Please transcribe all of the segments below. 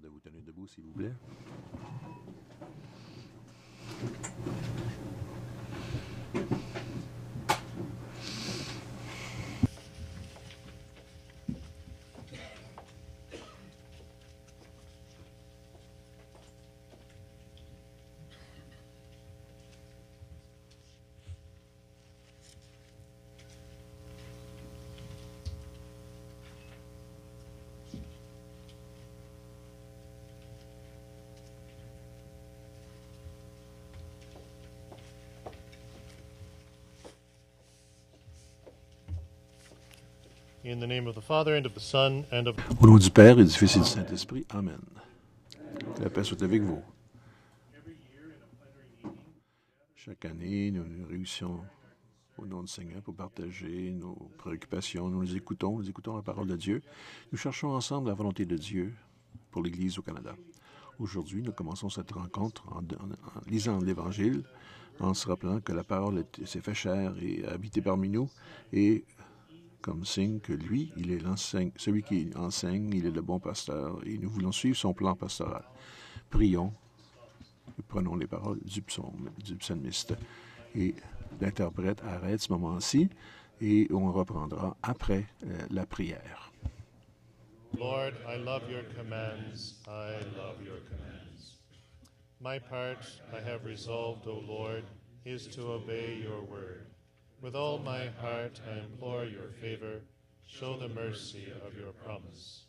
de vous tenir debout, s'il vous plaît. In the name of the Father, and of the Son, and of... Au nom du Père et du Fils et du Saint-Esprit. Amen. Que la paix soit avec vous. Chaque année, nous nous réunissons au nom du Seigneur pour partager nos préoccupations. Nous écoutons la parole de Dieu. Nous cherchons ensemble la volonté de Dieu pour l'Église au Canada. Aujourd'hui, nous commençons cette rencontre en lisant l'Évangile, en se rappelant que la parole s'est fait chair et a habité parmi nous, et comme signe que lui, il est celui qui enseigne, il est le bon pasteur, et nous voulons suivre son plan pastoral. Prions et prenons les paroles du psalmiste. Et l'interprète arrête ce moment-ci, et on reprendra après la prière. Lord, I love your commands, I love your commands. My part I have resolved, O Lord, is to obey your word. With all my heart I implore your favor. Show the mercy of your promise.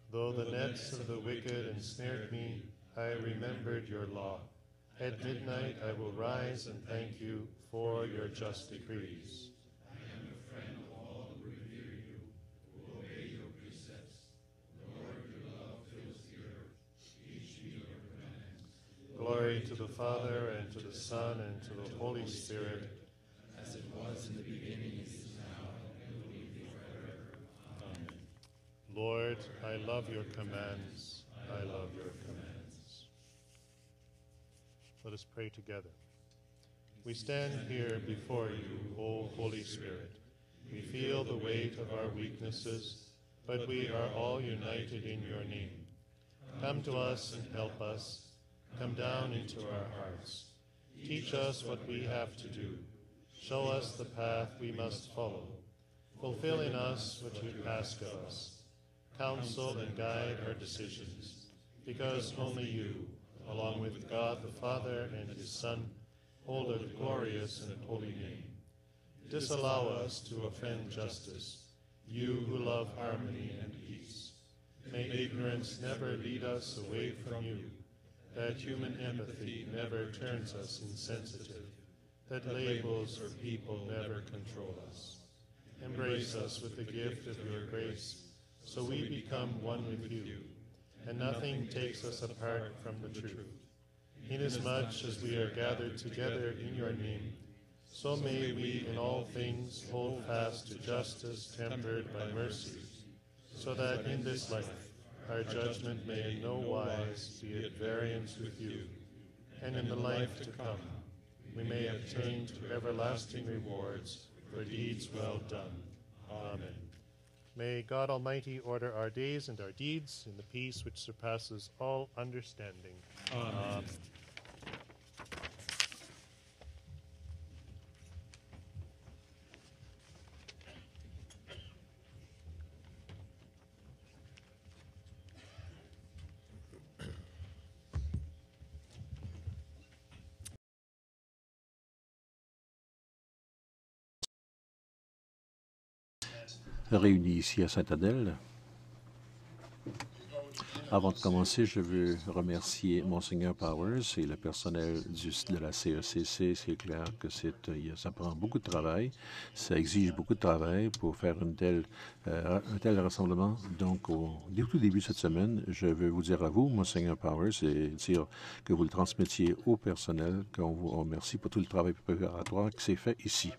Though the nets of the wicked ensnared me, I remembered your law. At midnight I will rise and thank you for your just decrees. Glory to the Father, and to the Son, and to the Holy Spirit, as it was in the beginning, is now, and will be forever. Amen. Lord, I love your commands. I love your commands. Let us pray together. We stand here before you, O Holy Spirit. We feel the weight of our weaknesses, but we are all united in your name. Come to us and help us. Come down into our hearts. Teach us what we have to do. Show us the path we must follow. Fulfill in us what you ask of us. Counsel and guide our decisions, because only you, along with God the Father and his Son, hold a glorious and holy name. Disallow us to offend justice, you who love harmony and peace. May ignorance never lead us away from you, that human empathy never turns us insensitive, that labels or people never control us. Embrace us with the gift of your grace, so we become one with you, and nothing takes us apart from the truth. Inasmuch as we are gathered together in your name, so may we in all things hold fast to justice tempered by mercy, so that in this life our judgment may in no wise be at variance with you, and in the life to come we may obtain to everlasting rewards for deeds well done. Amen. May God Almighty order our days and our deeds in the peace which surpasses all understanding. Amen. Réunis ici à Sainte-Adèle. Avant de commencer, je veux remercier Monseigneur Powers et le personnel de la CECC. C'est clair que ça prend beaucoup de travail, ça exige beaucoup de travail pour faire un tel rassemblement. Donc, au tout début de cette semaine, je veux vous dire à vous, Monseigneur Powers, et dire que vous le transmettiez au personnel, qu'on vous remercie pour tout le travail préparatoire qui s'est fait ici.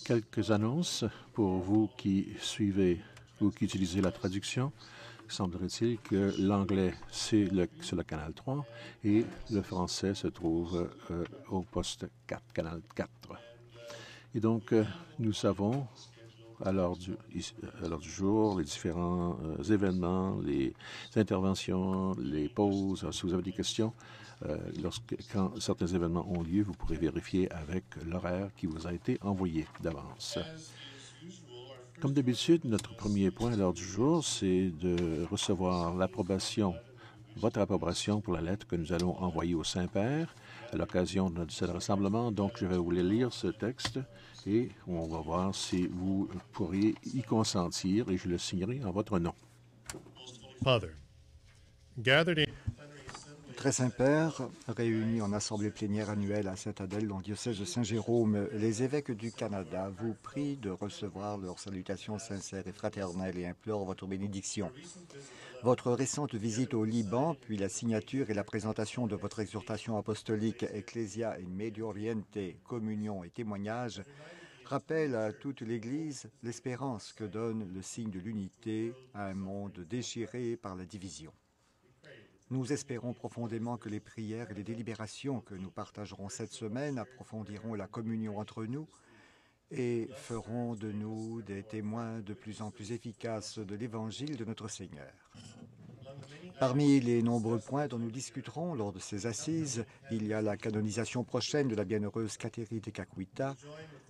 Quelques annonces pour vous qui suivez ou qui utilisez la traduction. Semblerait-il que l'anglais, c'est le canal 3 et le français se trouve au poste 4, canal 4. Et donc, nous savons, à l'heure du jour, les différents événements, les interventions, les pauses, si vous avez des questions, quand certains événements ont lieu, vous pourrez vérifier avec l'horaire qui vous a été envoyé d'avance. Comme d'habitude, notre premier point à l'heure du jour, c'est de recevoir votre approbation pour la lettre que nous allons envoyer au Saint-Père à l'occasion de ce rassemblement. Donc, je vais vous lire ce texte et on va voir si vous pourriez y consentir et je le signerai en votre nom. Father, gathered in Très Saint-Père, réunis en assemblée plénière annuelle à Sainte-Adèle dans le diocèse de Saint-Jérôme, les évêques du Canada vous prient de recevoir leurs salutations sincères et fraternelles et implorent votre bénédiction. Votre récente visite au Liban, puis la signature et la présentation de votre exhortation apostolique Ecclesia in Medio Oriente, communion et témoignage, rappellent à toute l'Église l'espérance que donne le signe de l'unité à un monde déchiré par la division. Nous espérons profondément que les prières et les délibérations que nous partagerons cette semaine approfondiront la communion entre nous et feront de nous des témoins de plus en plus efficaces de l'Évangile de notre Seigneur. Parmi les nombreux points dont nous discuterons lors de ces assises, il y a la canonisation prochaine de la bienheureuse Catherine de Caquita.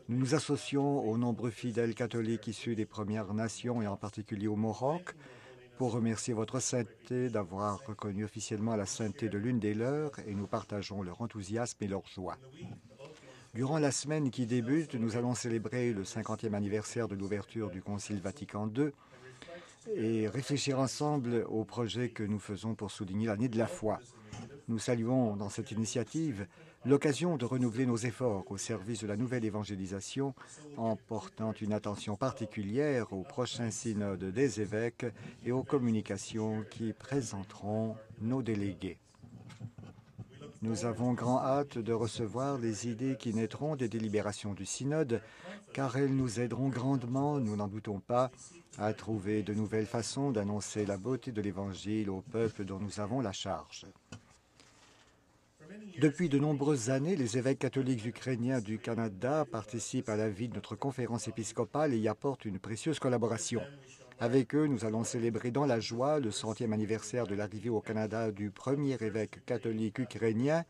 Nous nous associons aux nombreux fidèles catholiques issus des Premières Nations et en particulier au Maroc, pour remercier votre sainteté d'avoir reconnu officiellement la sainteté de l'une des leurs et nous partageons leur enthousiasme et leur joie. Durant la semaine qui débute, nous allons célébrer le 50e anniversaire de l'ouverture du Concile Vatican II et réfléchir ensemble au projet que nous faisons pour souligner l'année de la foi. Nous saluons dans cette initiative l'occasion de renouveler nos efforts au service de la nouvelle évangélisation en portant une attention particulière au prochain synode des évêques et aux communications qui présenteront nos délégués. Nous avons grand hâte de recevoir les idées qui naîtront des délibérations du synode, car elles nous aideront grandement, nous n'en doutons pas, à trouver de nouvelles façons d'annoncer la beauté de l'Évangile au peuple dont nous avons la charge. Depuis de nombreuses années, les évêques catholiques ukrainiens du Canada participent à la vie de notre conférence épiscopale et y apportent une précieuse collaboration. Avec eux, nous allons célébrer dans la joie le 100e anniversaire de l'arrivée au Canada du premier évêque catholique ukrainien,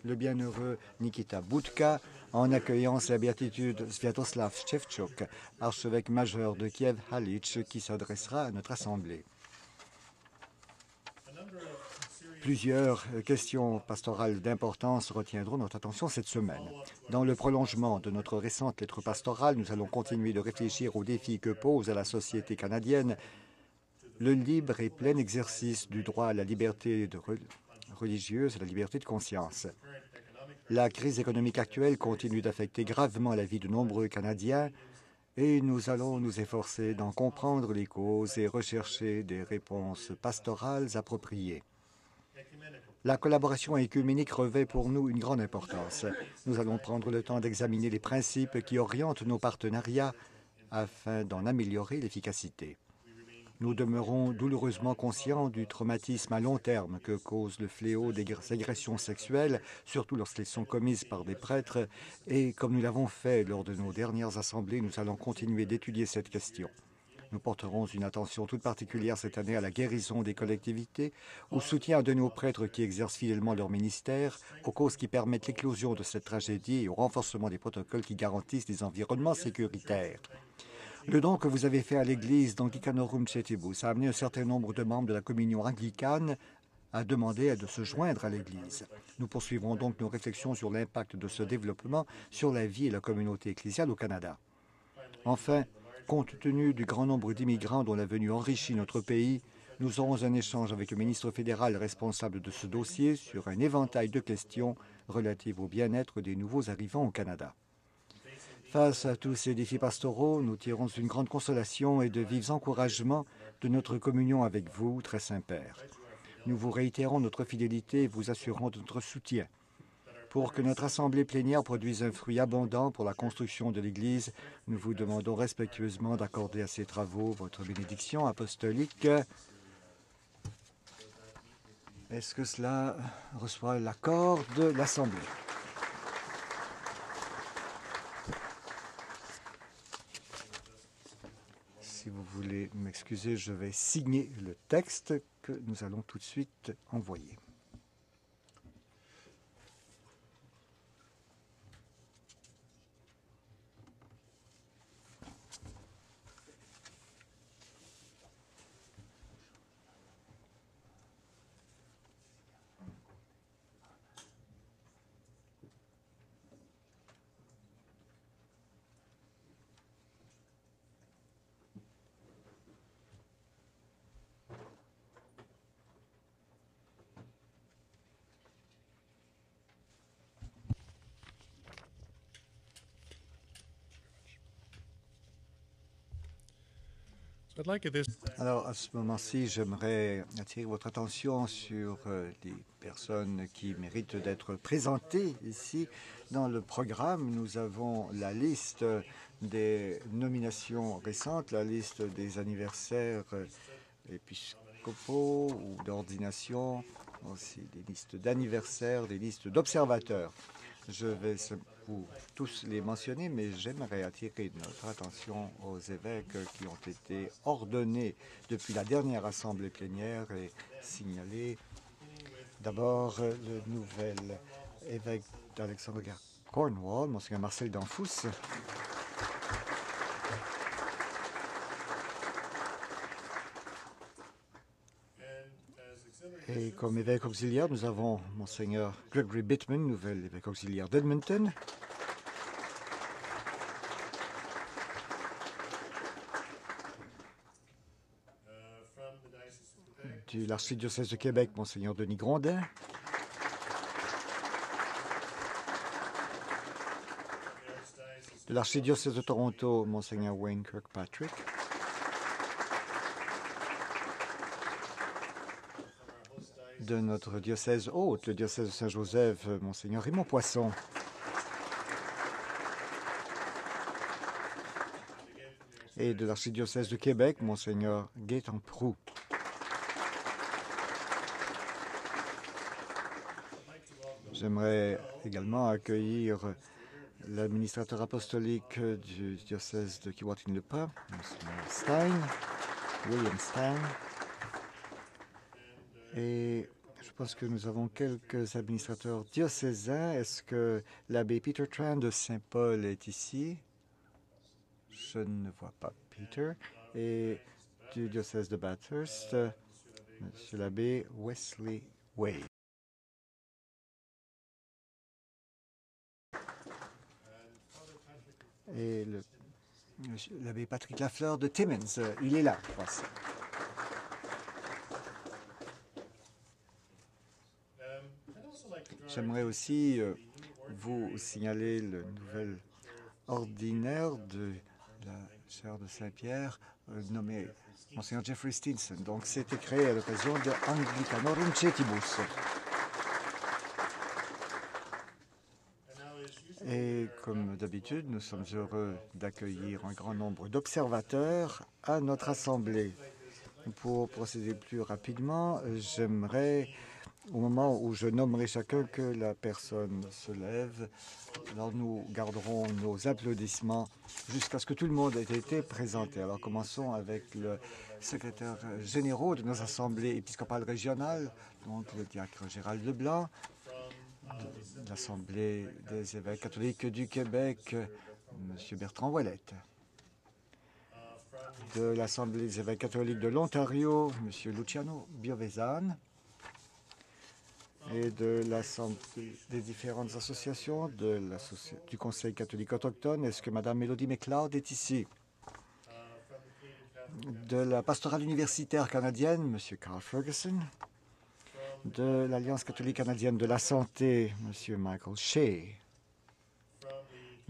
le bienheureux Nikita Budka, en accueillant sa béatitude Sviatoslav Shevchuk, archevêque majeur de Kiev-Halitch, qui s'adressera à notre assemblée. Plusieurs questions pastorales d'importance retiendront notre attention cette semaine. Dans le prolongement de notre récente lettre pastorale, nous allons continuer de réfléchir aux défis que pose à la société canadienne le libre et plein exercice du droit à la liberté religieuse et la liberté de conscience. La crise économique actuelle continue d'affecter gravement la vie de nombreux Canadiens et nous allons nous efforcer d'en comprendre les causes et rechercher des réponses pastorales appropriées. La collaboration œcuménique revêt pour nous une grande importance. Nous allons prendre le temps d'examiner les principes qui orientent nos partenariats afin d'en améliorer l'efficacité. Nous demeurons douloureusement conscients du traumatisme à long terme que cause le fléau des agressions sexuelles, surtout lorsqu'elles sont commises par des prêtres, et comme nous l'avons fait lors de nos dernières assemblées, nous allons continuer d'étudier cette question. Nous porterons une attention toute particulière cette année à la guérison des collectivités, au soutien de nos prêtres qui exercent fidèlement leur ministère, aux causes qui permettent l'éclosion de cette tragédie et au renforcement des protocoles qui garantissent des environnements sécuritaires. Le don que vous avez fait à l'Église d'Anglicanorum Cetibus a amené un certain nombre de membres de la communion anglicane à demander de se joindre à l'Église. Nous poursuivrons donc nos réflexions sur l'impact de ce développement sur la vie et la communauté ecclésiale au Canada. Enfin, compte tenu du grand nombre d'immigrants dont la venue enrichit notre pays, nous aurons un échange avec le ministre fédéral responsable de ce dossier sur un éventail de questions relatives au bien-être des nouveaux arrivants au Canada. Face à tous ces défis pastoraux, nous tirons une grande consolation et de vifs encouragements de notre communion avec vous, très Saint-Père. Nous vous réitérons notre fidélité et vous assurons de notre soutien. Pour que notre assemblée plénière produise un fruit abondant pour la construction de l'Église, nous vous demandons respectueusement d'accorder à ces travaux votre bénédiction apostolique. Est-ce que cela reçoit l'accord de l'Assemblée? m'excuser, je vais signer le texte que nous allons tout de suite envoyer. Alors, à ce moment-ci, j'aimerais attirer votre attention sur les personnes qui méritent d'être présentées ici. Dans le programme, nous avons la liste des nominations récentes, la liste des anniversaires épiscopaux ou d'ordination, aussi des listes d'anniversaires, des listes d'observateurs. Je vais vous tous les mentionner, mais j'aimerais attirer notre attention aux évêques qui ont été ordonnés depuis la dernière assemblée plénière et signaler d'abord le nouvel évêque d'Alexandria Cornwall, Monseigneur Marcel Danfous. Et comme évêque auxiliaire, nous avons Monseigneur Gregory Bittman, nouvel évêque auxiliaire d'Edmonton. De l'archidiocèse de Québec, Monseigneur Denis Grondin. De l'archidiocèse de Toronto, Monseigneur Wayne Kirkpatrick. De notre diocèse hôte, le diocèse de Saint-Joseph, Monseigneur Raymond Poisson. Et de l'archidiocèse de Québec, Monseigneur Gaétan Proulx. J'aimerais également accueillir l'administrateur apostolique du diocèse de Keewatin-Lupa, Monseigneur Stein, William Stein. Et je pense que nous avons quelques administrateurs diocésains. Est-ce que l'abbé Peter Tran de Saint-Paul est ici? Je ne vois pas Peter. Et du diocèse de Bathurst, monsieur l'abbé Wesley Wade. Et l'abbé Patrick Lafleur de Timmins, il est là, je pense. J'aimerais aussi vous signaler le nouvel ordinaire de la chaire de Saint-Pierre, nommé Monseigneur Jeffrey Stinson. Donc, c'était créé à l'occasion de Anglicanorum Cetibus. Et comme d'habitude, nous sommes heureux d'accueillir un grand nombre d'observateurs à notre assemblée. Pour procéder plus rapidement, j'aimerais, au moment où je nommerai chacun, que la personne se lève. Alors nous garderons nos applaudissements jusqu'à ce que tout le monde ait été présenté. Alors commençons avec le secrétaire général de nos assemblées épiscopales régionales, donc le diacre Gérald Leblanc, de l'Assemblée des évêques catholiques du Québec, M. Bertrand Ouellette. De l'Assemblée des évêques catholiques de l'Ontario, M. Luciano Biovesan. Et de l'Assemblée des différentes associations du Conseil catholique autochtone, est-ce que Mme Mélodie McLeod est ici? De la pastorale universitaire canadienne, M. Carl Ferguson. De l'Alliance catholique canadienne de la santé, M. Michael Shea.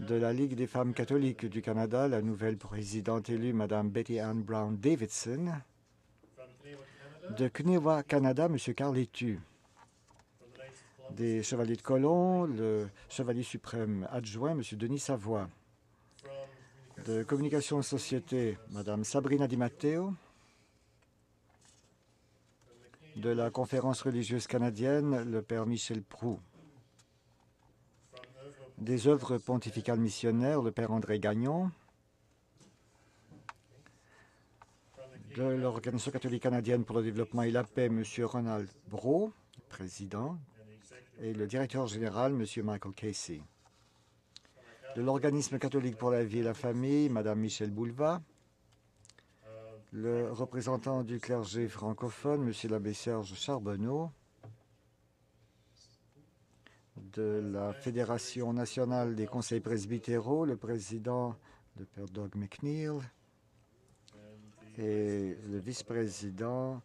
De la Ligue des femmes catholiques du Canada, la nouvelle présidente élue, Mme Betty Ann Brown Davidson. De CNEWA Canada, M. Carl Etu. Des Chevaliers de Colomb, le Chevalier suprême adjoint, M. Denis Savoie. De Communication et Société, Mme Sabrina Di Matteo. De la Conférence religieuse canadienne, le Père Michel Proulx. Des œuvres pontificales missionnaires, le Père André Gagnon. De l'Organisation catholique canadienne pour le développement et la paix, M. Ronald Brault, président, et le directeur général, M. Michael Casey. De l'Organisme catholique pour la vie et la famille, Mme Michèle Boulva. Le représentant du clergé francophone, M. l'abbé Serge Charbonneau. De la Fédération nationale des conseils presbytéraux, le président, le père Doug McNeil, et le vice-président,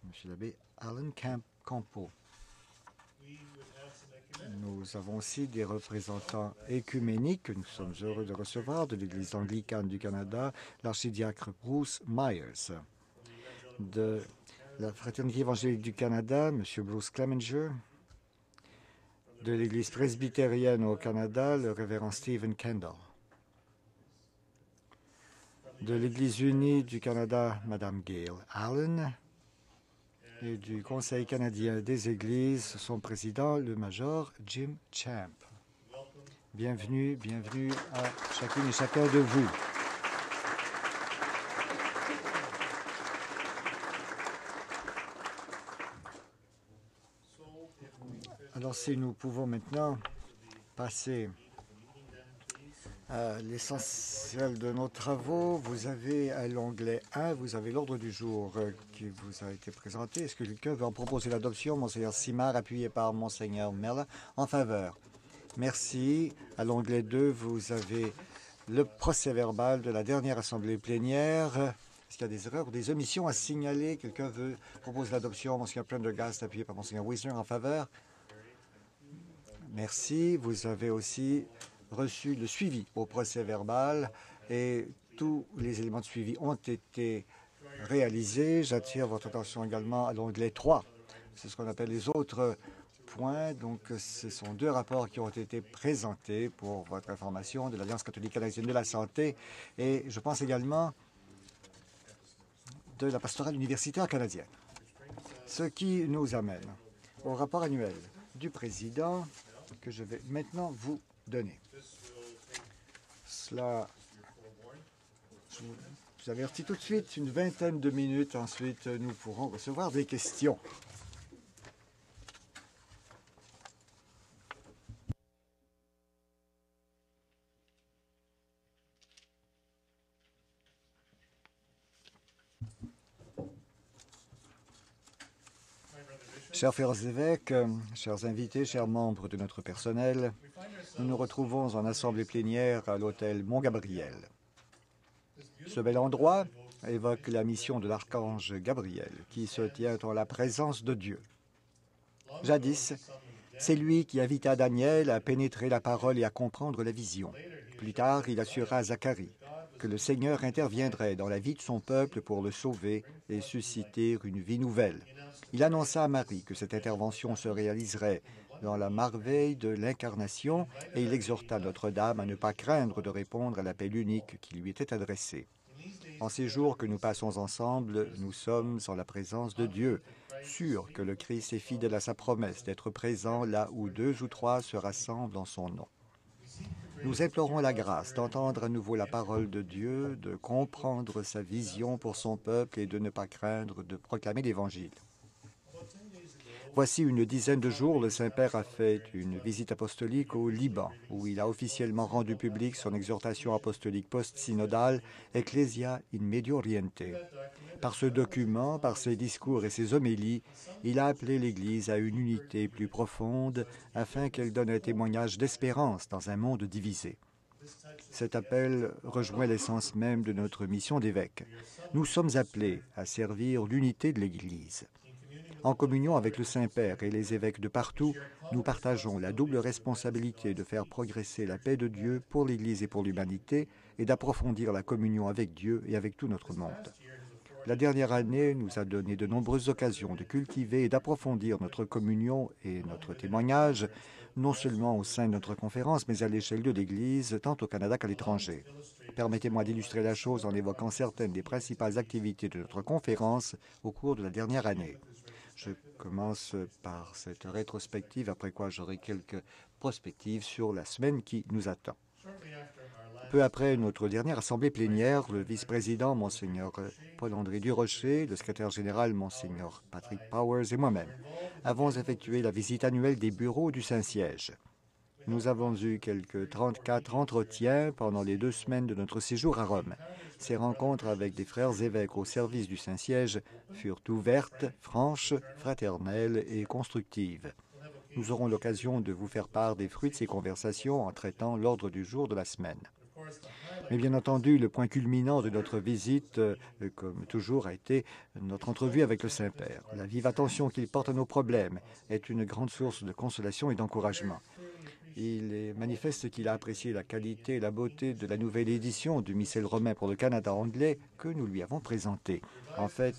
M. l'abbé Alan Campo. Nous avons aussi des représentants écuméniques que nous sommes heureux de recevoir de l'Église anglicane du Canada, l'archidiacre Bruce Myers. De la Fraternité évangélique du Canada, M. Bruce Clemenger. De l'Église presbytérienne au Canada, le révérend Stephen Kendall. De l'Église unie du Canada, Mme Gail Allen. Et du Conseil canadien des Églises, son président, le major Jim Champ. Bienvenue, bienvenue à chacune et chacun de vous. Alors, si nous pouvons maintenant passer à l'essentiel de nos travaux, vous avez à l'onglet 1, vous avez l'ordre du jour qui vous a été présenté. Est-ce que quelqu'un veut en proposer l'adoption? Monseigneur Simard, appuyé par Monseigneur Merla, en faveur. Merci. À l'onglet 2, vous avez le procès-verbal de la dernière assemblée plénière. Est-ce qu'il y a des erreurs ou des omissions à signaler? Quelqu'un veut proposer l'adoption? Monseigneur Prendergast, appuyé par Monseigneur Wisner, en faveur. Merci. Vous avez aussi reçu le suivi au procès-verbal et tous les éléments de suivi ont été réalisés. J'attire votre attention également à l'onglet 3. C'est ce qu'on appelle les autres points. Donc, ce sont 2 rapports qui ont été présentés pour votre information de l'Alliance catholique canadienne de la santé et je pense également de la pastorale universitaire canadienne. Ce qui nous amène au rapport annuel du président que je vais maintenant vous donner. Cela, je vous avertis tout de suite, une vingtaine de minutes. Ensuite, nous pourrons recevoir des questions. Chers frères évêques, chers invités, chers membres de notre personnel, nous nous retrouvons en assemblée plénière à l'hôtel Mont-Gabriel. Ce bel endroit évoque la mission de l'archange Gabriel qui se tient en la présence de Dieu. Jadis, c'est lui qui invita Daniel à pénétrer la parole et à comprendre la vision. Plus tard, il assura à Zacharie que le Seigneur interviendrait dans la vie de son peuple pour le sauver et susciter une vie nouvelle. Il annonça à Marie que cette intervention se réaliserait dans la merveille de l'incarnation et il exhorta Notre-Dame à ne pas craindre de répondre à l'appel unique qui lui était adressé. En ces jours que nous passons ensemble, nous sommes en la présence de Dieu, sûrs que le Christ est fidèle à sa promesse d'être présent là où 2 ou 3 se rassemblent en son nom. Nous implorons la grâce d'entendre à nouveau la parole de Dieu, de comprendre sa vision pour son peuple et de ne pas craindre de proclamer l'Évangile. Voici une dizaine de jours, le Saint-Père a fait une visite apostolique au Liban, où il a officiellement rendu public son exhortation apostolique post-synodale Ecclesia in Medio Oriente. Par ce document, par ses discours et ses homélies, il a appelé l'Église à une unité plus profonde afin qu'elle donne un témoignage d'espérance dans un monde divisé. Cet appel rejoint l'essence même de notre mission d'évêque. Nous sommes appelés à servir l'unité de l'Église. En communion avec le Saint-Père et les évêques de partout, nous partageons la double responsabilité de faire progresser la paix de Dieu pour l'Église et pour l'humanité et d'approfondir la communion avec Dieu et avec tout notre monde. La dernière année nous a donné de nombreuses occasions de cultiver et d'approfondir notre communion et notre témoignage, non seulement au sein de notre conférence, mais à l'échelle de l'Église, tant au Canada qu'à l'étranger. Permettez-moi d'illustrer la chose en évoquant certaines des principales activités de notre conférence au cours de la dernière année. Je commence par cette rétrospective, après quoi j'aurai quelques prospectives sur la semaine qui nous attend. Peu après notre dernière assemblée plénière, le vice-président, Monseigneur Paul-André Durocher, le secrétaire général, Monseigneur Patrick Powers et moi-même avons effectué la visite annuelle des bureaux du Saint-Siège. Nous avons eu quelques 34 entretiens pendant les 2 semaines de notre séjour à Rome. Ces rencontres avec des frères évêques au service du Saint-Siège furent ouvertes, franches, fraternelles et constructives. Nous aurons l'occasion de vous faire part des fruits de ces conversations en traitant l'ordre du jour de la semaine. Mais bien entendu, le point culminant de notre visite, comme toujours, a été notre entrevue avec le Saint-Père. La vive attention qu'il porte à nos problèmes est une grande source de consolation et d'encouragement. Il est manifeste qu'il a apprécié la qualité et la beauté de la nouvelle édition du Missel romain pour le Canada anglais que nous lui avons présenté. En fait,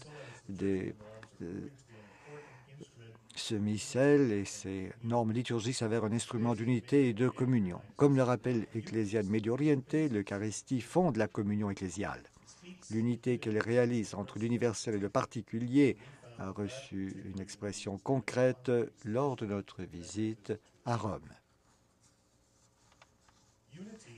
ce missel et ses normes liturgiques s'avèrent un instrument d'unité et de communion. Comme le rappelle Ecclésiade Medio Oriente, l'Eucharistie fonde la communion ecclésiale. L'unité qu'elle réalise entre l'universel et le particulier a reçu une expression concrète lors de notre visite à Rome.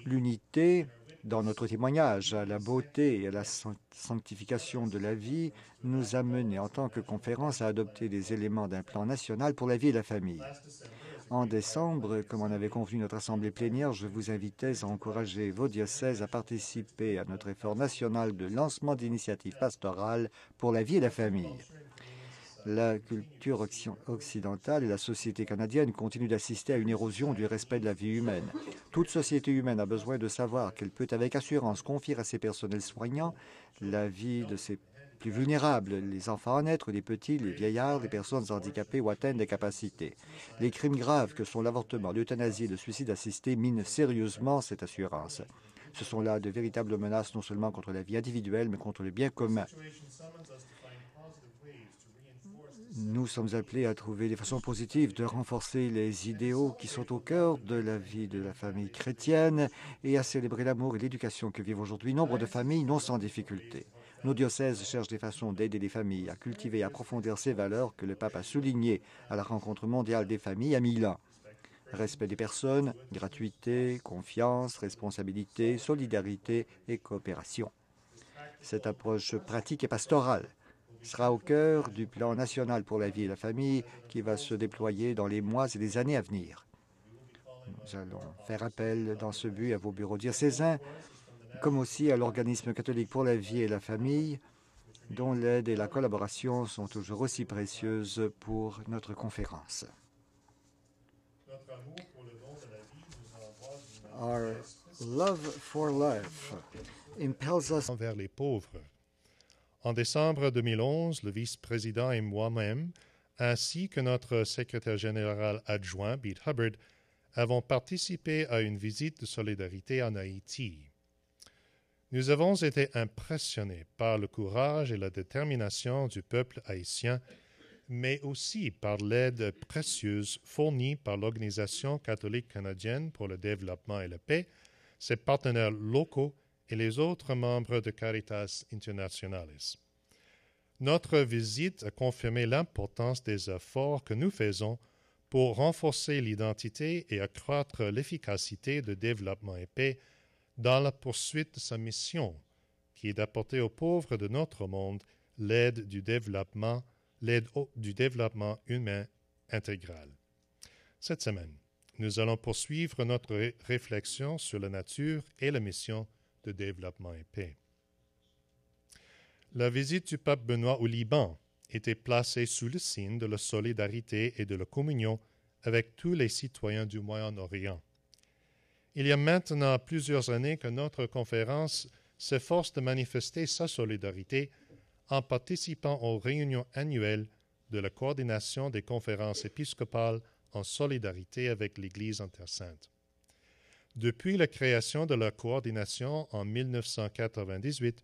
L'unité, dans notre témoignage à la beauté et à la sanctification de la vie, nous a menés en tant que conférence à adopter des éléments d'un plan national pour la vie et la famille. En décembre, comme en avait convenu notre assemblée plénière, je vous invitais à encourager vos diocèses à participer à notre effort national de lancement d'initiatives pastorales pour la vie et la famille. La culture occidentale et la société canadienne continuent d'assister à une érosion du respect de la vie humaine. Toute société humaine a besoin de savoir qu'elle peut avec assurance confier à ses personnels soignants la vie de ses plus vulnérables, les enfants à naître, les petits, les vieillards, les personnes handicapées ou atteintes d'incapacité. Les crimes graves que sont l'avortement, l'euthanasie et le suicide assisté minent sérieusement cette assurance. Ce sont là de véritables menaces non seulement contre la vie individuelle, mais contre le bien commun. Nous sommes appelés à trouver des façons positives de renforcer les idéaux qui sont au cœur de la vie de la famille chrétienne et à célébrer l'amour et l'éducation que vivent aujourd'hui nombre de familles non sans difficulté. Nos diocèses cherchent des façons d'aider les familles à cultiver et approfondir ces valeurs que le pape a soulignées à la rencontre mondiale des familles à Milan. Respect des personnes, gratuité, confiance, responsabilité, solidarité et coopération. Cette approche pratique et pastorale sera au cœur du plan national pour la vie et la famille qui va se déployer dans les mois et les années à venir. Nous allons faire appel dans ce but à vos bureaux diocésains, comme aussi à l'Organisme catholique pour la vie et la famille, dont l'aide et la collaboration sont toujours aussi précieuses pour notre conférence. Our love for life impels us envers les pauvres. En décembre 2011, le vice-président et moi-même, ainsi que notre secrétaire général adjoint, Pete Hubbard, avons participé à une visite de solidarité en Haïti. Nous avons été impressionnés par le courage et la détermination du peuple haïtien, mais aussi par l'aide précieuse fournie par l'Organisation catholique canadienne pour le développement et la paix, ses partenaires locaux et les autres membres de Caritas Internationalis. Notre visite a confirmé l'importance des efforts que nous faisons pour renforcer l'identité et accroître l'efficacité de développement et paix dans la poursuite de sa mission, qui est d'apporter aux pauvres de notre monde l'aide du développement humain intégral. Cette semaine, nous allons poursuivre notre réflexion sur la nature et la mission de développement et paix. La visite du pape Benoît au Liban était placée sous le signe de la solidarité et de la communion avec tous les citoyens du Moyen-Orient. Il y a maintenant plusieurs années que notre conférence s'efforce de manifester sa solidarité en participant aux réunions annuelles de la coordination des conférences épiscopales en solidarité avec l'Église en Terre Sainte. Depuis la création de la coordination en 1998,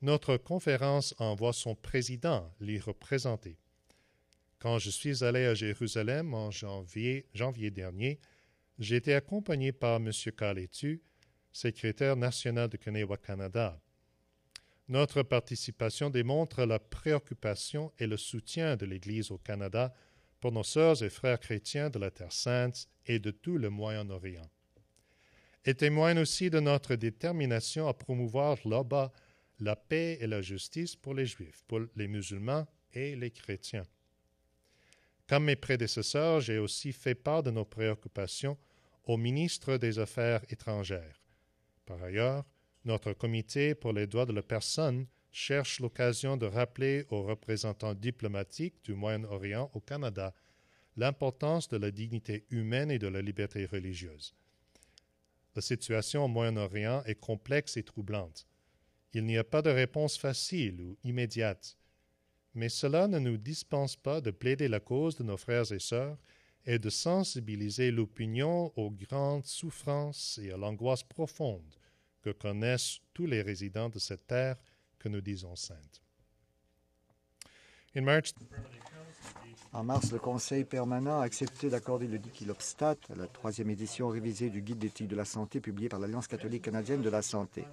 notre conférence envoie son président l'y représenter. Quand je suis allé à Jérusalem en janvier dernier, j'ai été accompagné par M. Kaletu, secrétaire national de Kenewa Canada. Notre participation démontre la préoccupation et le soutien de l'Église au Canada pour nos sœurs et frères chrétiens de la Terre Sainte et de tout le Moyen-Orient. et témoigne aussi de notre détermination à promouvoir là-bas la paix et la justice pour les Juifs, pour les musulmans et les chrétiens. Comme mes prédécesseurs, j'ai aussi fait part de nos préoccupations au ministre des Affaires étrangères. Par ailleurs, notre comité pour les droits de la personne cherche l'occasion de rappeler aux représentants diplomatiques du Moyen-Orient au Canada l'importance de la dignité humaine et de la liberté religieuse. La situation au Moyen-Orient est complexe et troublante. Il n'y a pas de réponse facile ou immédiate, mais cela ne nous dispense pas de plaider la cause de nos frères et sœurs et de sensibiliser l'opinion aux grandes souffrances et à l'angoisse profonde que connaissent tous les résidents de cette terre que nous disons sainte. En mars, le Conseil permanent a accepté d'accorder le Diclofenac à la 3e édition révisée du Guide d'éthique de la santé publié par l'Alliance catholique canadienne de la santé.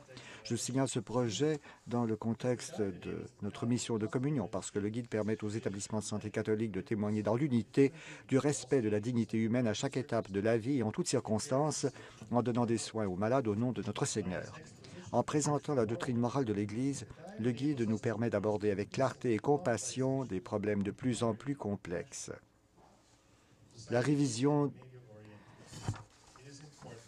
Je signale ce projet dans le contexte de notre mission de communion parce que le guide permet aux établissements de santé catholiques de témoigner dans l'unité du respect de la dignité humaine à chaque étape de la vie et en toutes circonstances en donnant des soins aux malades au nom de notre Seigneur. En présentant la doctrine morale de l'Église, le guide nous permet d'aborder avec clarté et compassion des problèmes de plus en plus complexes. La révision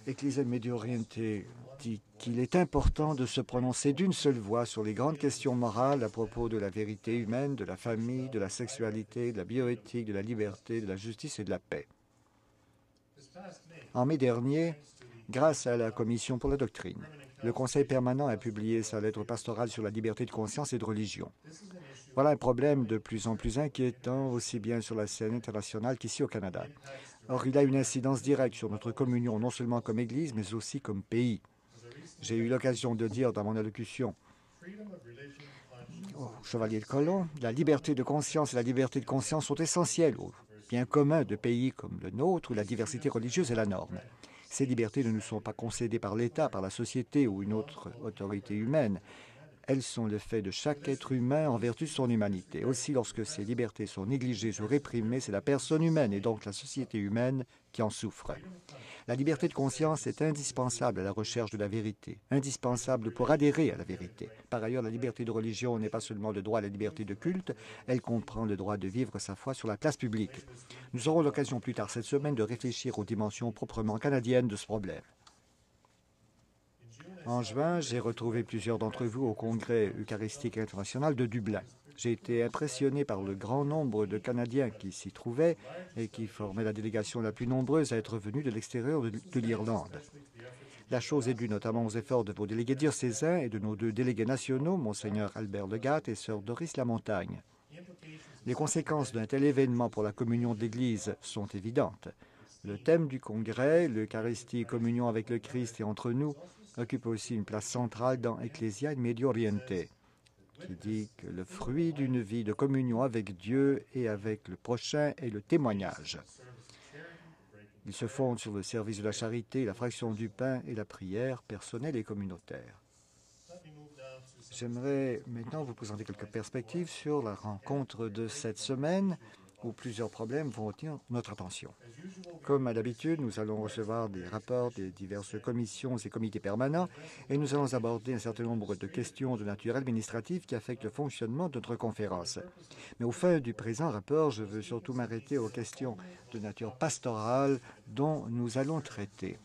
Ecclésiale médio-orientée dit qu'il est important de se prononcer d'une seule voix sur les grandes questions morales à propos de la vérité humaine, de la famille, de la sexualité, de la bioéthique, de la liberté, de la justice et de la paix. En mai dernier, grâce à la Commission pour la doctrine, le Conseil permanent a publié sa lettre pastorale sur la liberté de conscience et de religion. Voilà un problème de plus en plus inquiétant, aussi bien sur la scène internationale qu'ici au Canada. Or, il a une incidence directe sur notre communion, non seulement comme Église, mais aussi comme pays. J'ai eu l'occasion de dire dans mon allocution au Chevalier de Colomb, la liberté de conscience et la liberté de conscience sont essentielles au bien commun de pays comme le nôtre où la diversité religieuse est la norme. Ces libertés ne nous sont pas concédées par l'État, par la société ou une autre autorité humaine. Elles sont le fait de chaque être humain en vertu de son humanité. Aussi, lorsque ces libertés sont négligées ou réprimées, c'est la personne humaine et donc la société humaine qui en souffre. La liberté de conscience est indispensable à la recherche de la vérité, indispensable pour adhérer à la vérité. Par ailleurs, la liberté de religion n'est pas seulement le droit à la liberté de culte, elle comprend le droit de vivre sa foi sur la place publique. Nous aurons l'occasion plus tard cette semaine de réfléchir aux dimensions proprement canadiennes de ce problème. En juin, j'ai retrouvé plusieurs d'entre vous au Congrès eucharistique international de Dublin. J'ai été impressionné par le grand nombre de Canadiens qui s'y trouvaient et qui formaient la délégation la plus nombreuse à être venue de l'extérieur de l'Irlande. La chose est due notamment aux efforts de vos délégués diocésains et de nos 2 délégués nationaux, Monseigneur Albert Legatte et Sœur Doris Lamontagne. Les conséquences d'un tel événement pour la communion de l'Église sont évidentes. Le thème du Congrès, l'Eucharistie, communion avec le Christ et entre nous, occupe aussi une place centrale dans Ecclésiale médio-orientée, qui dit que le fruit d'une vie de communion avec Dieu et avec le prochain est le témoignage. Il se fonde sur le service de la charité, la fraction du pain et la prière personnelle et communautaire. J'aimerais maintenant vous présenter quelques perspectives sur la rencontre de cette semaine où plusieurs problèmes vont retenir notre attention. Comme à l'habitude, nous allons recevoir des rapports des diverses commissions et comités permanents et nous allons aborder un certain nombre de questions de nature administrative qui affectent le fonctionnement de notre conférence. Mais au fin du présent rapport, je veux surtout m'arrêter aux questions de nature pastorale dont nous allons traiter.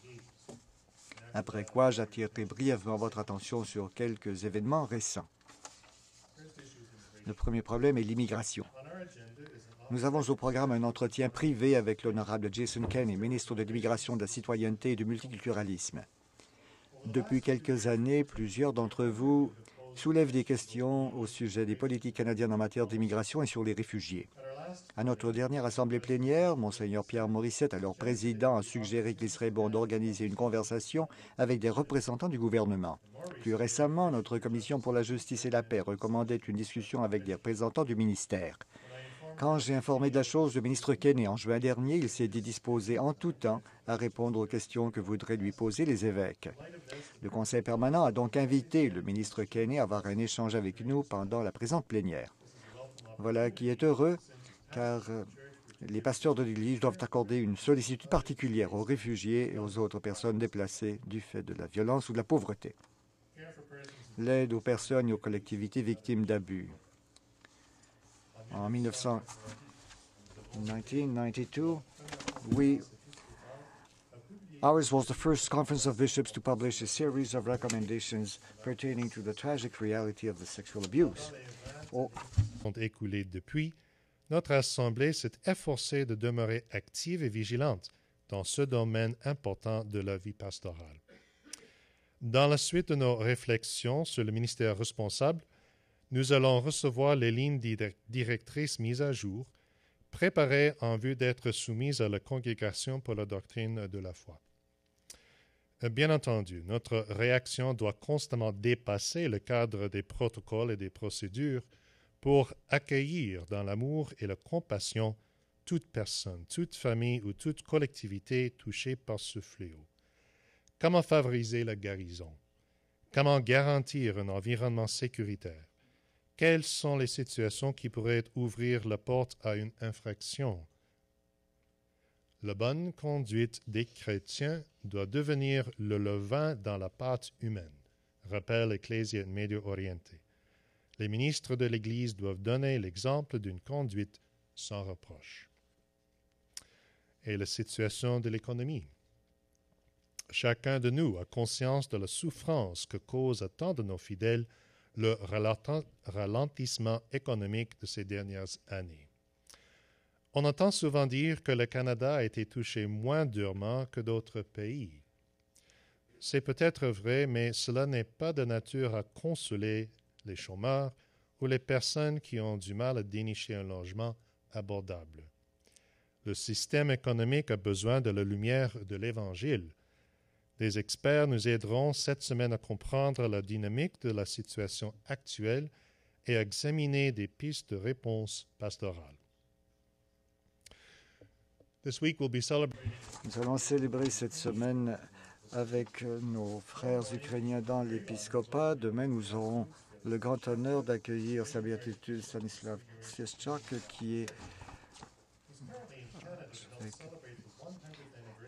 Après quoi, j'attirerai brièvement votre attention sur quelques événements récents. Le premier problème est l'immigration. Nous avons au programme un entretien privé avec l'honorable Jason Kenney, ministre de l'Immigration, de la Citoyenneté et du Multiculturalisme. Depuis quelques années, plusieurs d'entre vous soulèvent des questions au sujet des politiques canadiennes en matière d'immigration et sur les réfugiés. À notre dernière assemblée plénière, Monseigneur Pierre Morissette, alors président, a suggéré qu'il serait bon d'organiser une conversation avec des représentants du gouvernement. Plus récemment, notre Commission pour la justice et la paix recommandait une discussion avec des représentants du ministère. Quand j'ai informé de la chose le ministre Kenney en juin dernier, il s'est dit disposé en tout temps à répondre aux questions que voudraient lui poser les évêques. Le Conseil permanent a donc invité le ministre Kenney à avoir un échange avec nous pendant la présente plénière. Voilà qui est heureux, car Les pasteurs de l'Église doivent accorder une sollicitude particulière aux réfugiés et aux autres personnes déplacées du fait de la violence ou de la pauvreté. L'aide aux personnes et aux collectivités victimes d'abus. En 1992, ours was the first Conference of Bishops to publish a series of recommendations pertaining to the tragic reality of the sexual abuse. Ont écoulé depuis, notre Assemblée s'est efforcée de demeurer active et vigilante dans ce domaine important de la vie pastorale. Dans la suite de nos réflexions sur le ministère responsable, nous allons recevoir les lignes directrices mises à jour, préparées en vue d'être soumises à la Congrégation pour la doctrine de la foi. Bien entendu, notre réaction doit constamment dépasser le cadre des protocoles et des procédures pour accueillir dans l'amour et la compassion toute personne, toute famille ou toute collectivité touchée par ce fléau. Comment favoriser la guérison? Comment garantir un environnement sécuritaire? Quelles sont les situations qui pourraient ouvrir la porte à une infraction? La bonne conduite des chrétiens doit devenir le levain dans la pâte humaine, rappelle Ecclesia Medio Oriente. Les ministres de l'Église doivent donner l'exemple d'une conduite sans reproche. Et la situation de l'économie. Chacun de nous a conscience de la souffrance que cause à tant de nos fidèles le ralentissement économique de ces dernières années. On entend souvent dire que le Canada a été touché moins durement que d'autres pays. C'est peut-être vrai, mais cela n'est pas de nature à consoler les chômeurs ou les personnes qui ont du mal à dénicher un logement abordable. Le système économique a besoin de la lumière de l'Évangile. Des experts nous aideront cette semaine à comprendre la dynamique de la situation actuelle et à examiner des pistes de réponse pastorale. This week we'll be celebrating. Nous allons célébrer cette semaine avec nos frères ukrainiens dans l'épiscopat. Demain, nous aurons le grand honneur d'accueillir sa béatitude Stanislav Sviestchak, qui est...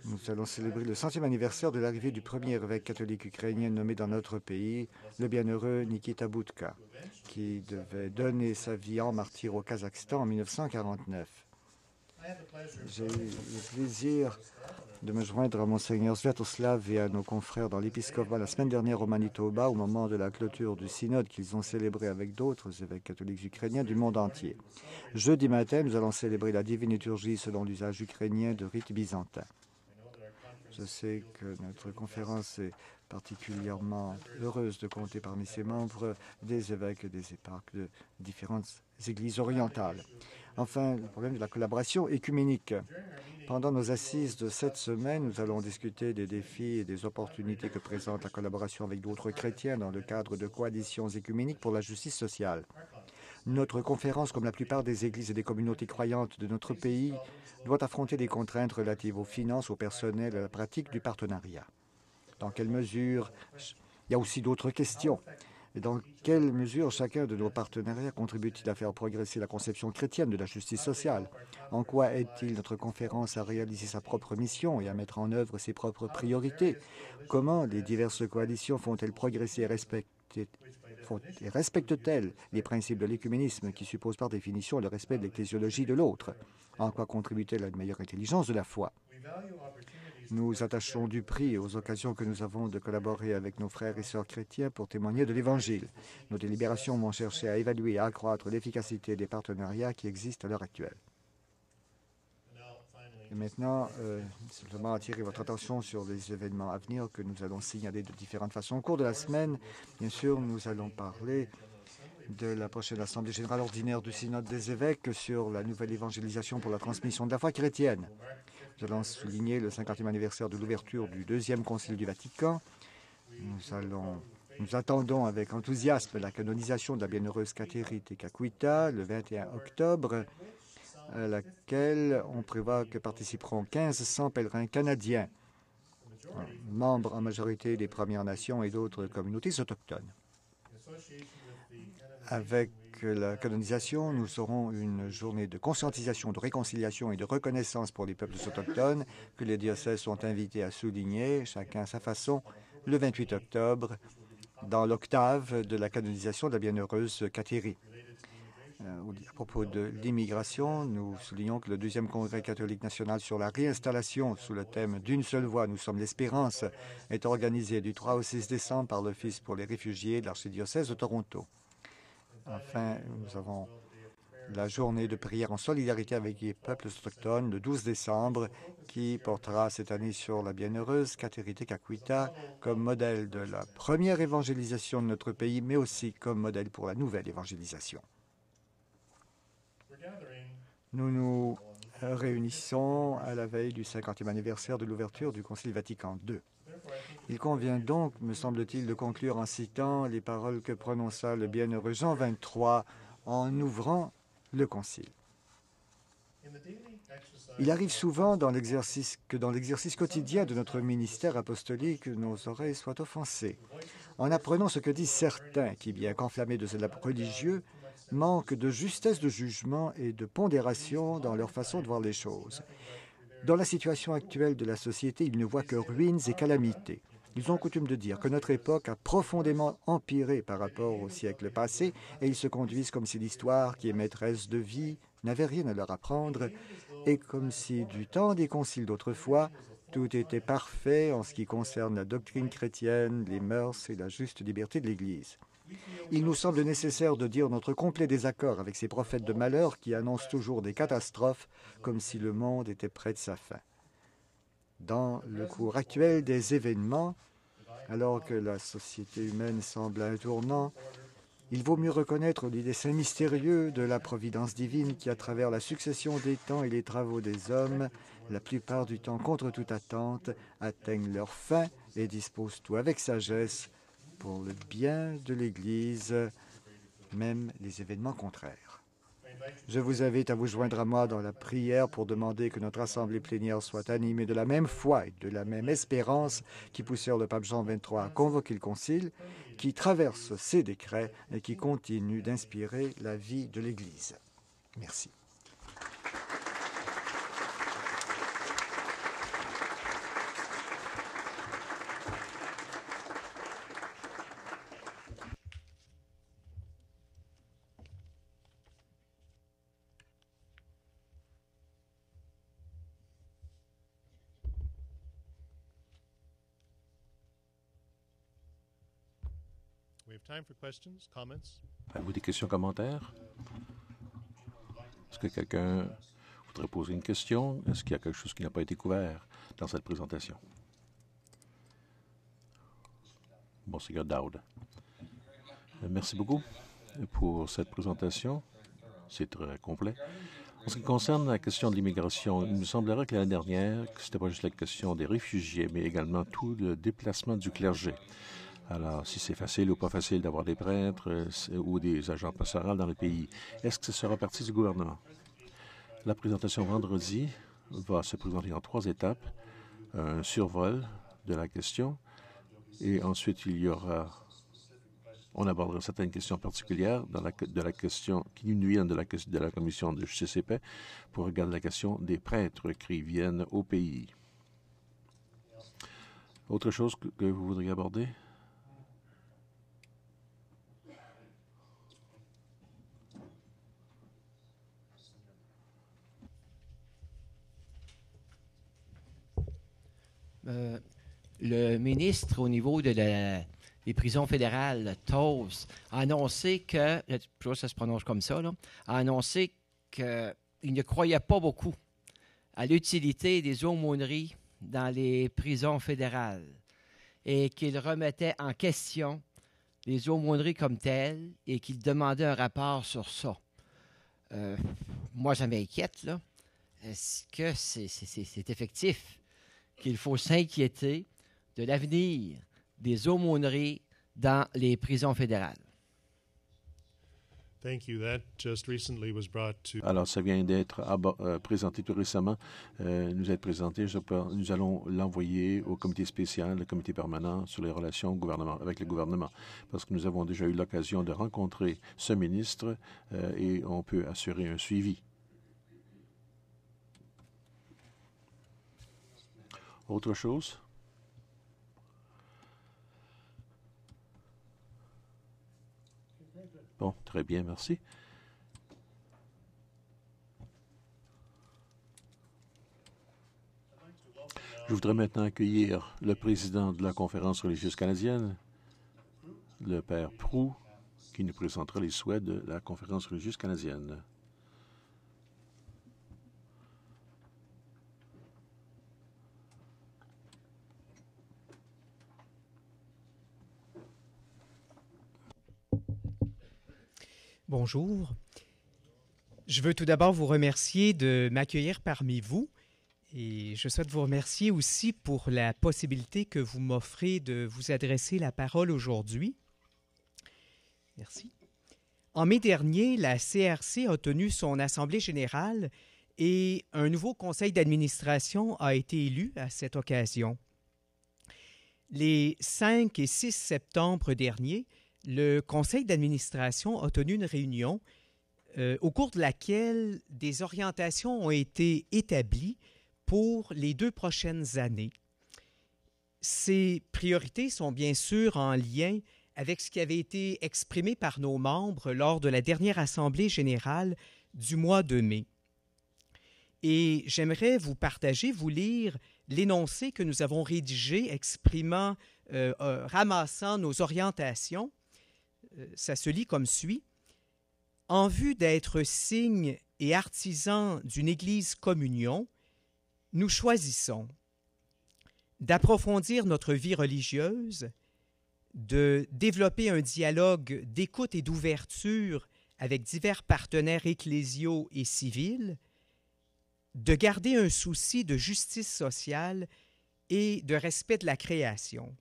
Nous allons célébrer le 100e anniversaire de l'arrivée du premier évêque catholique ukrainien nommé dans notre pays, le bienheureux Nikita Budka, qui devait donner sa vie en martyr au Kazakhstan en 1949. J'ai eu le plaisir de me joindre à Monseigneur Sviatoslav et à nos confrères dans l'épiscopat la semaine dernière au Manitoba au moment de la clôture du synode qu'ils ont célébré avec d'autres évêques catholiques ukrainiens du monde entier. Jeudi matin, nous allons célébrer la divine liturgie selon l'usage ukrainien de rite byzantin. Je sais que notre conférence est particulièrement heureuse de compter parmi ses membres des évêques et des éparques de différentes églises orientales. Enfin, le problème de la collaboration écuménique. Pendant nos assises de cette semaine, nous allons discuter des défis et des opportunités que présente la collaboration avec d'autres chrétiens dans le cadre de coalitions écuméniques pour la justice sociale. Notre conférence, comme la plupart des églises et des communautés croyantes de notre pays, doit affronter des contraintes relatives aux finances, au personnel et à la pratique du partenariat. Dans quelle mesure, il y a aussi d'autres questions. Et dans quelle mesure chacun de nos partenariats contribue-t-il à faire progresser la conception chrétienne de la justice sociale? En quoi aide-t-il notre conférence à réaliser sa propre mission et à mettre en œuvre ses propres priorités? Comment les diverses coalitions font-elles progresser et respectent-elles les principes de l'écuménisme qui supposent par définition le respect de l'ecclésiologie de l'autre? En quoi contribue-t-elle à une meilleure intelligence de la foi? Nous attachons du prix aux occasions que nous avons de collaborer avec nos frères et sœurs chrétiens pour témoigner de l'Évangile. Nos délibérations vont chercher à évaluer et à accroître l'efficacité des partenariats qui existent à l'heure actuelle. Et maintenant, simplement attirer votre attention sur les événements à venir que nous allons signaler de différentes façons. Au cours de la semaine, bien sûr, nous allons parler de la prochaine Assemblée générale ordinaire du Synode des évêques sur la nouvelle évangélisation pour la transmission de la foi chrétienne. Nous allons souligner le 50e anniversaire de l'ouverture du Deuxième Concile du Vatican. Nous attendons avec enthousiasme la canonisation de la bienheureuse Kateri Tekakwitha le 21 octobre, à laquelle on prévoit que participeront 1500 pèlerins canadiens, membres en majorité des Premières Nations et d'autres communautés autochtones. Avec la canonisation, nous aurons une journée de conscientisation, de réconciliation et de reconnaissance pour les peuples autochtones que les diocèses sont invités à souligner, chacun à sa façon, le 28 octobre, dans l'octave de la canonisation de la bienheureuse Kateri. À propos de l'immigration, nous soulignons que le 2e Congrès catholique national sur la réinstallation sous le thème « D'une seule voix, nous sommes l'espérance » est organisé du 3 au 6 décembre par l'Office pour les réfugiés de l'archidiocèse de Toronto. Enfin, nous avons la journée de prière en solidarité avec les peuples autochtones le 12 décembre qui portera cette année sur la bienheureuse Kateri Tekakwitha comme modèle de la première évangélisation de notre pays, mais aussi comme modèle pour la nouvelle évangélisation. Nous nous réunissons à la veille du 50e anniversaire de l'ouverture du Concile Vatican II. Il convient donc, me semble-t-il, de conclure en citant les paroles que prononça le bienheureux Jean XXIII en ouvrant le Concile. Il arrive souvent que dans l'exercice quotidien de notre ministère apostolique, nos oreilles soient offensées. En apprenant ce que disent certains qui, bien qu'enflammés de cela religieux, manquent de justesse de jugement et de pondération dans leur façon de voir les choses. Dans la situation actuelle de la société, ils ne voient que ruines et calamités. Ils ont coutume de dire que notre époque a profondément empiré par rapport au siècle passé et ils se conduisent comme si l'histoire, qui est maîtresse de vie, n'avait rien à leur apprendre et comme si du temps des conciles d'autrefois, tout était parfait en ce qui concerne la doctrine chrétienne, les mœurs et la juste liberté de l'Église. Il nous semble nécessaire de dire notre complet désaccord avec ces prophètes de malheur qui annoncent toujours des catastrophes comme si le monde était près de sa fin. Dans le cours actuel des événements, alors que la société humaine semble à un tournant, il vaut mieux reconnaître les desseins mystérieux de la providence divine qui, à travers la succession des temps et les travaux des hommes, la plupart du temps contre toute attente, atteignent leur fin et disposent tout avec sagesse pour le bien de l'Église, même les événements contraires. Je vous invite à vous joindre à moi dans la prière pour demander que notre assemblée plénière soit animée de la même foi et de la même espérance qui poussèrent le pape Jean XXIII à convoquer le Concile, qui traverse ses décrets et qui continue d'inspirer la vie de l'Église. Merci. We have time for questions, comments. Avez-vous des questions, commentaires? Est-ce que quelqu'un voudrait poser une question? Est-ce qu'il y a quelque chose qui n'a pas été couvert dans cette présentation? Monseigneur Dowd. Merci beaucoup pour cette présentation. C'est très complet. En ce qui concerne la question de l'immigration, il me semblerait que l'année dernière, ce n'était pas juste la question des réfugiés, mais également tout le déplacement du clergé. Alors, si c'est facile ou pas facile d'avoir des prêtres ou des agents pastoraux dans le pays, est-ce que ce sera partie du gouvernement? La présentation vendredi va se présenter en 3 étapes. Un survol de la question et ensuite on abordera certaines questions particulières de la question qui nous viennent de la commission de justice et paix pour regarder la question des prêtres qui viennent au pays. Autre chose que vous voudriez aborder? Le ministre, au niveau de les prisons fédérales, TOS, a annoncé que, je sais pas si ça se prononce comme ça, là, a annoncé qu'il ne croyait pas beaucoup à l'utilité des aumôneries dans les prisons fédérales et qu'il remettait en question les aumôneries comme telles et qu'il demandait un rapport sur ça. Moi, ça m'inquiète, là. Est-ce que c'est effectif qu'il faut s'inquiéter de l'avenir des aumôneries dans les prisons fédérales? Thank you. That just recently was brought to. Alors, ça vient d'être présenté tout récemment, nous être présenté. Nous allons l'envoyer au comité spécial, le comité permanent sur les relations avec le gouvernement, parce que nous avons déjà eu l'occasion de rencontrer ce ministre et on peut assurer un suivi. Autre chose? Bon, très bien, merci. Je voudrais maintenant accueillir le président de la Conférence religieuse canadienne, le Père Proulx, qui nous présentera les souhaits de la Conférence religieuse canadienne. Bonjour. Je veux tout d'abord vous remercier de m'accueillir parmi vous et je souhaite vous remercier aussi pour la possibilité que vous m'offrez de vous adresser la parole aujourd'hui. Merci. En mai dernier, la CRC a tenu son assemblée générale et un nouveau conseil d'administration a été élu à cette occasion. Les 5 et 6 septembre derniers, le conseil d'administration a tenu une réunion au cours de laquelle des orientations ont été établies pour les 2 prochaines années. Ces priorités sont bien sûr en lien avec ce qui avait été exprimé par nos membres lors de la dernière assemblée générale du mois de mai. Et j'aimerais vous partager, vous lire l'énoncé que nous avons rédigé ramassant nos orientations. Ça se lit comme suit. « En vue d'être signe et artisan d'une Église communion, nous choisissons d'approfondir notre vie religieuse, de développer un dialogue d'écoute et d'ouverture avec divers partenaires ecclésiaux et civils, de garder un souci de justice sociale et de respect de la création. »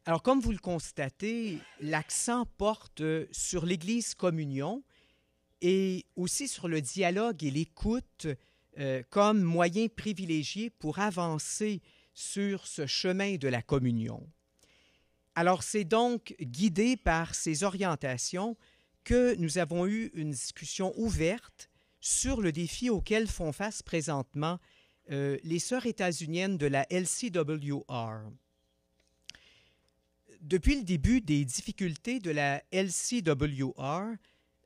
Alors, comme vous le constatez, l'accent porte sur l'Église communion et aussi sur le dialogue et l'écoute comme moyen privilégié pour avancer sur ce chemin de la communion. Alors, c'est donc guidé par ces orientations que nous avons eu une discussion ouverte sur le défi auquel font face présentement les sœurs états-uniennes de la LCWR. Depuis le début des difficultés de la LCWR,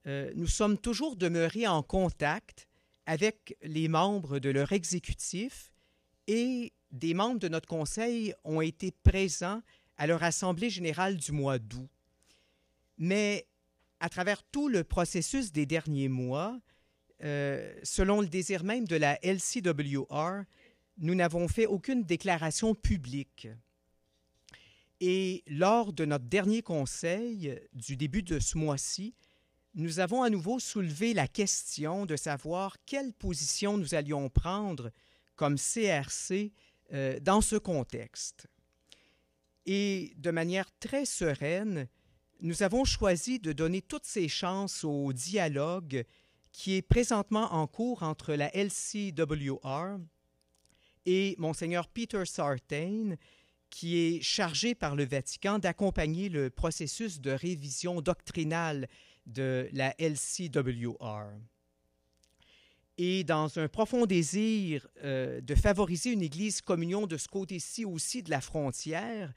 nous sommes toujours demeurés en contact avec les membres de leur exécutif et des membres de notre conseil ont été présents à leur assemblée générale du mois d'août. Mais à travers tout le processus des derniers mois, selon le désir même de la LCWR, nous n'avons fait aucune déclaration publique. Et lors de notre dernier conseil du début de ce mois-ci, nous avons à nouveau soulevé la question de savoir quelle position nous allions prendre comme CRC dans ce contexte. Et de manière très sereine, nous avons choisi de donner toutes ces chances au dialogue qui est présentement en cours entre la LCWR et Monseigneur Peter Sartain, qui est chargé par le Vatican d'accompagner le processus de révision doctrinale de la LCWR. Et dans un profond désir de favoriser une Église communion de ce côté-ci aussi de la frontière,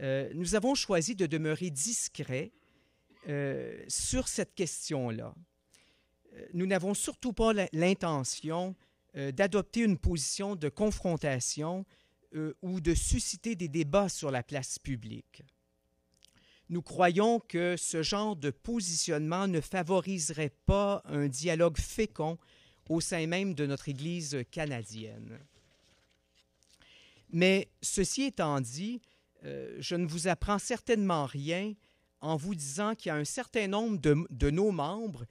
nous avons choisi de demeurer discrets sur cette question-là. Nous n'avons surtout pas l'intention d'adopter une position de confrontation ou de susciter des débats sur la place publique. Nous croyons que ce genre de positionnement ne favoriserait pas un dialogue fécond au sein même de notre Église canadienne. Mais ceci étant dit, je ne vous apprends certainement rien en vous disant qu'il y a un certain nombre de nos membres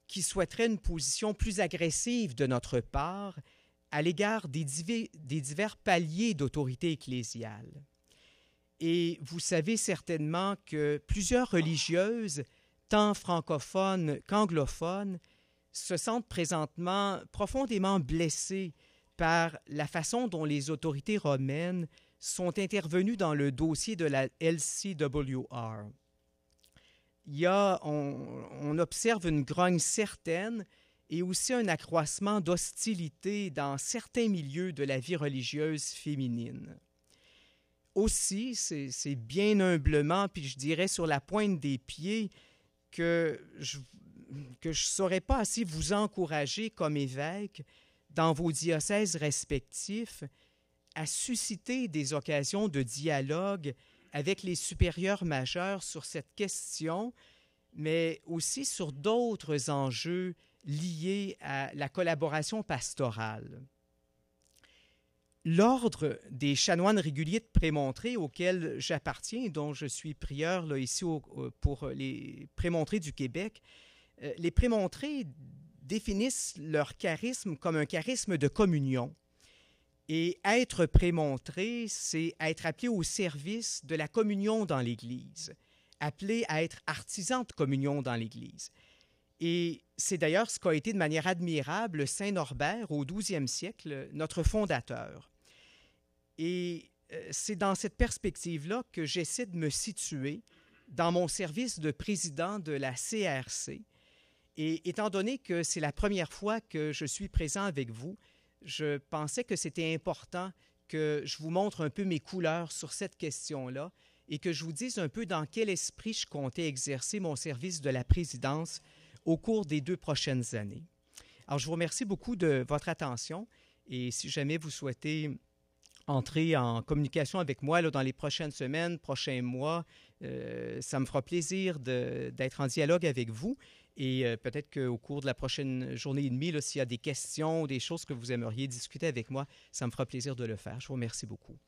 qui souhaiteraient une position plus agressive de notre part à l'égard des divers paliers d'autorité ecclésiale. Et vous savez certainement que plusieurs religieuses tant francophones qu'anglophones, se sentent présentement profondément blessés par la façon dont les autorités romaines sont intervenues dans le dossier de la LCWR. On observe une grogne certaine et aussi un accroissement d'hostilité dans certains milieux de la vie religieuse féminine. Aussi, c'est bien humblement, puis je dirais sur la pointe des pieds, que je ne saurais pas assez vous encourager comme évêque dans vos diocèses respectifs à susciter des occasions de dialogue avec les supérieurs majeurs sur cette question, mais aussi sur d'autres enjeux liés à la collaboration pastorale. L'Ordre des chanoines réguliers de Prémontré, auquel j'appartiens et dont je suis prieur là, ici pour les Prémontrés du Québec, les Prémontrés définissent leur charisme comme un charisme de communion. Et être prémontré, c'est être appelé au service de la communion dans l'Église, appelé à être artisan de communion dans l'Église. Et c'est d'ailleurs ce qu'a été de manière admirable Saint Norbert au XIIe siècle, notre fondateur. Et c'est dans cette perspective-là que j'essaie de me situer dans mon service de président de la CRC. Et étant donné que c'est la première fois que je suis présent avec vous, je pensais que c'était important que je vous montre un peu mes couleurs sur cette question-là et que je vous dise un peu dans quel esprit je comptais exercer mon service de la présidence au cours des 2 prochaines années. Alors, je vous remercie beaucoup de votre attention et si jamais vous souhaitez entrer en communication avec moi là, dans les prochaines semaines, prochains mois, ça me fera plaisir d'être en dialogue avec vous. Et peut-être qu'au cours de la prochaine journée et demie, s'il y a des questions ou des choses que vous aimeriez discuter avec moi, ça me fera plaisir de le faire. Je vous remercie beaucoup.